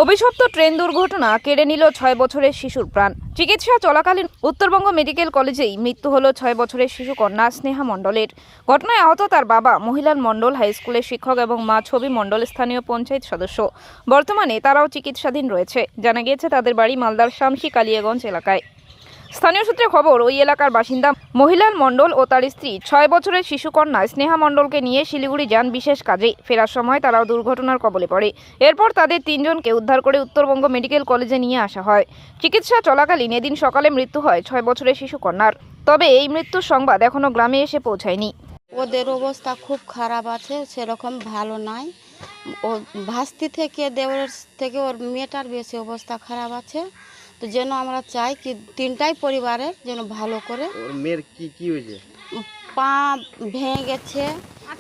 অভিশপ্ত ট্রেন দুর্ঘটনা কেড়ে নিল 6 বছরের শিশুর প্রাণ। চিকিৎসা চলাকালীন উত্তরবঙ্গ মেডিকেল কলেজেই মৃত্যু হলো 6 বছরের শিশু কন্যা স্নেহা মণ্ডলের। ঘটনায় আহত তার বাবা মহিলাল মণ্ডল, হাই স্কুলের শিক্ষক এবং মা ছবি মণ্ডল স্থানীয় পঞ্চায়েত সদস্য। বর্তমানে তারাও চিকিৎসাধীন রয়েছে। জানা গিয়েছে তাদের বাড়ি মালদার শামসি কালিয়াগঞ্জ এলাকায়। স্থানীয় সূত্রে খবর, ওই এলাকার বাসিন্দা মহিলাল মণ্ডল ও তার স্ত্রী 6 বছরের শিশু কন্যা স্নেহা মণ্ডলকে নিয়ে শিলিগুড়ি যান বিশেষ কাজে। ফেরার সময় তারাও দুর্ঘটনার কবলে পড়ে। এরপর তাদের তিনজনকে উদ্ধার করে উত্তরবঙ্গ মেডিকেল কলেজে নিয়ে আসা হয়। চিকিৎসা চলাকালীন এদিন সকালে মৃত্যু হয় 6 বছরের শিশু কন্যার। তবে এই মৃত্যুর সংবাদ এখনো গ্রামে এসে পৌঁছায়নি। ওদের অবস্থা খুব খারাপ আছে, সেরকম ভালো নাই। ও ভাস্তি থেকে দেওরের থেকে ওর মেয়েটার বেশি অবস্থা খারাপ আছে। তো যেন আমরা চাই কি তিনটাই পরিবারের যেন ভালো করে। ওর মেয়ের কি হয়েছে? পা ভেঙে গেছে,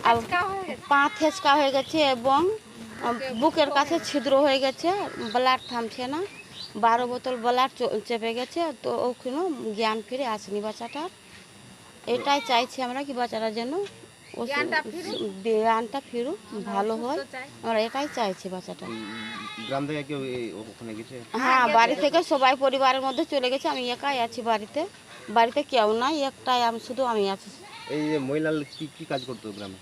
আর পা থেচকা হয়ে গেছে এবং বুকের কাছে ছিদ্র হয়ে গেছে, ব্লাড থামছে না, 12 বোতল ব্লাড চেপে গেছে। তো ওখানে জ্ঞান ফিরে আসেনি বাচ্চাটার। এটাই চাইছি আমরা কি বাচ্চারা যেন জ্ঞানটা ফিরুক, ভালো হয়, আমরা এটাই চাইছি বাচ্চাটা। গ্রাম থেকে কেউ ওখানে গেছে? হ্যাঁ, বাড়ি থেকে সবাই পরিবারের মধ্যে চলে গেছে। আমি একাই আছি বাড়িতে, বাড়িতে কেউ নাই, একটাই আমি, শুধু আমি আছি। এই যে মহিলাল কি কাজ করতো গ্রামে?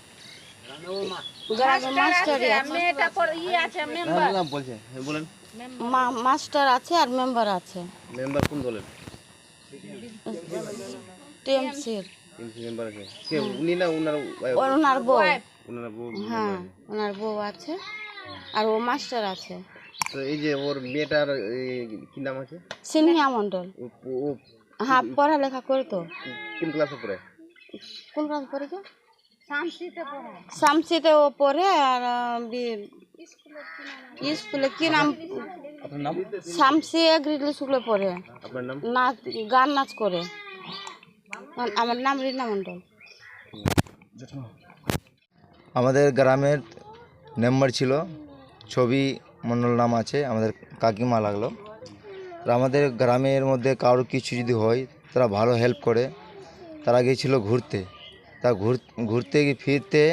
গ্রামে মাস্টারই আছে, না বলছে, বলেন। মাস্টার আছে আর মেম্বার আছে। মেম্বার কোন দলের? টিএমসির মেম্বার আছে কে? উনি না ওনার ওনার বউ? ওনার বউ? হ্যাঁ, ওনার বউ আছে আর ও মাস্টার আছে। তো এই যে ওর মেয়েটার কি নাম আছে? স্নেহা মণ্ডল। ও হ্যাঁ, পড়ালেখা করে। তো কোন ক্লাসে পড়ে? কোন ক্লাস পড়ে? শামসিতে ও পড়ে। আর স্কুলে কি নাম? আপনার নাম? শামসি এগ্রিকাল স্কুলে পড়ে। আপনার নাম? নাচ, গান নাচ করে। আমার নাম রীনা মণ্ডল। আমাদের গ্রামের মেম্বার ছিল, ছবি মণ্ডল নাম আছে, আমাদের কাকিমা লাগলো। আর আমাদের গ্রামের মধ্যে কারোর কিছু যদি হয় তারা ভালো হেল্প করে। তারা গিয়েছিল ঘুরতে, তা ঘুরতে ফিরতে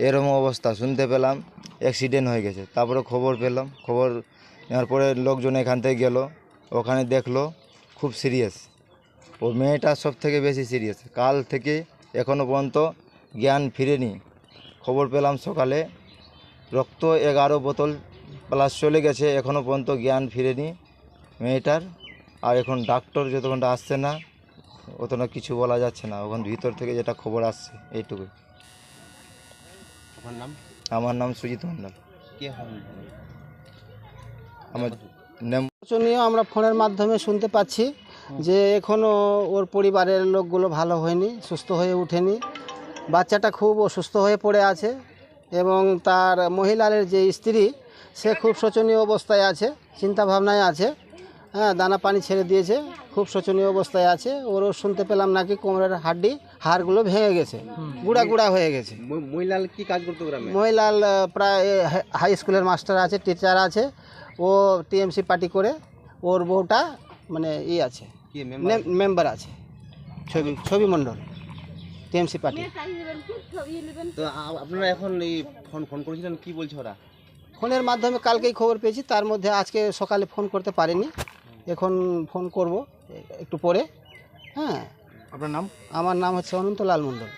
এরকম অবস্থা শুনতে পেলাম অ্যাক্সিডেন্ট হয়ে গেছে। তারপরে খবর পেলাম, খবর নেওয়ার পরে লোকজন এখান থেকে গেল, ওখানে দেখলো খুব সিরিয়াস। ও মেয়েটা সব থেকে বেশি সিরিয়াস। কাল থেকে এখনও পর্যন্ত জ্ঞান ফিরেনি। খবর পেলাম সকালে রক্ত 11 বোতল প্লাস চলে গেছে, এখনও পর্যন্ত জ্ঞান ফিরেনি মেয়েটার। আর এখন ডাক্তার যতক্ষণটা আসছে না অতটা কিছু বলা যাচ্ছে না, ওখান ভিতর থেকে যেটা খবর আসছে এইটুকুই। আপনার নাম? আমার নাম সুজিত মণ্ডল। কে হন? আমার নাম নিয়ে আমরা ফোনের মাধ্যমে শুনতে পাচ্ছি যে এখনও ওর পরিবারের লোকগুলো ভালো হয়নি, সুস্থ হয়ে ওঠেনি। বাচ্চাটা খুব অসুস্থ হয়ে পড়ে আছে এবং তার মহিলার যে স্ত্রী সে খুব শোচনীয় অবস্থায় আছে, চিন্তা ভাবনায় আছে। হ্যাঁ, দানা পানি ছেড়ে দিয়েছে, খুব শোচনীয় অবস্থায় আছে। ওরও শুনতে পেলাম নাকি কোমরের হাড়গুলো ভেঙে গেছে, গুঁড়া গুঁড়া হয়ে গেছে। মহিলাল কি কাজ করতো গ্রামে? মহিলাল প্রায় হাই স্কুলের মাস্টার আছে, টিচার আছে। ও টিএমসি পার্টি করে। ওর বউটা মানে আছে, কি মেম্বার আছে, ছবি মণ্ডল, টিএমসি পার্টি। তো আপনারা এখন এই ফোন করেছিলেন, কি বলছে ওরা? ফোনের মাধ্যমে কালকেই খবর পেয়েছি, তার মধ্যে আজকে সকালে ফোন করতে পারিনি, এখন ফোন করব একটু পরে। হ্যাঁ। আপনার নাম? আমার নাম হচ্ছে অনন্তলাল মণ্ডল।